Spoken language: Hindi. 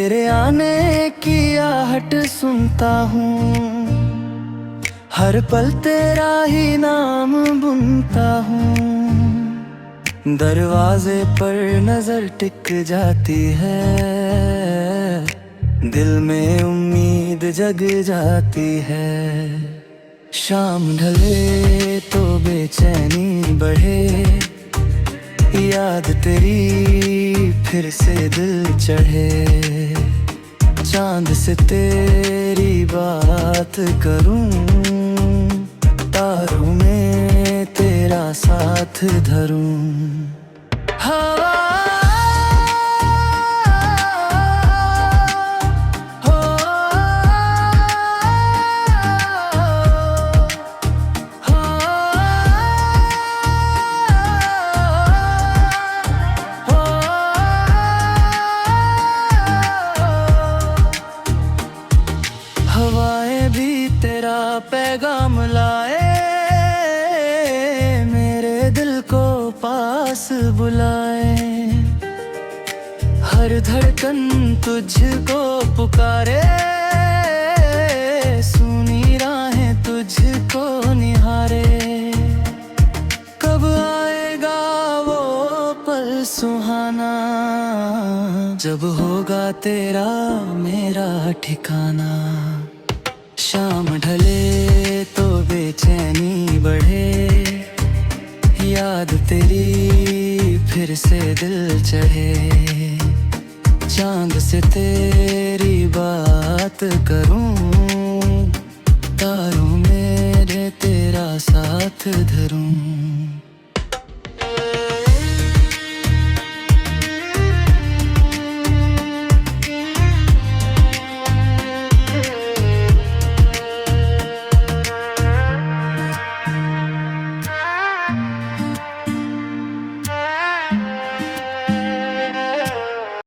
तेरे आने की आहट सुनता हूँ, हर पल तेरा ही नाम बुनता हूँ। दरवाजे पर नजर टिक जाती है, दिल में उम्मीद जग जाती है। शाम ढले तो बेचैनी बढ़े, याद तेरी फिर से दिल चढ़े। चांद से तेरी बात करूं, तारों में तेरा साथ धरूं। हवा हवाएं भी तेरा पैगाम लाए, मेरे दिल को पास बुलाए। हर धड़कन तुझको पुकारे, सुनी राहें तुझको निहारे। कब आएगा वो पल सुहाना, जब होगा तेरा मेरा ठिकाना। शाम ढले तो बेचैनी बढ़े, याद तेरी फिर से दिल चढ़े। चांद से तेरी बात करूं,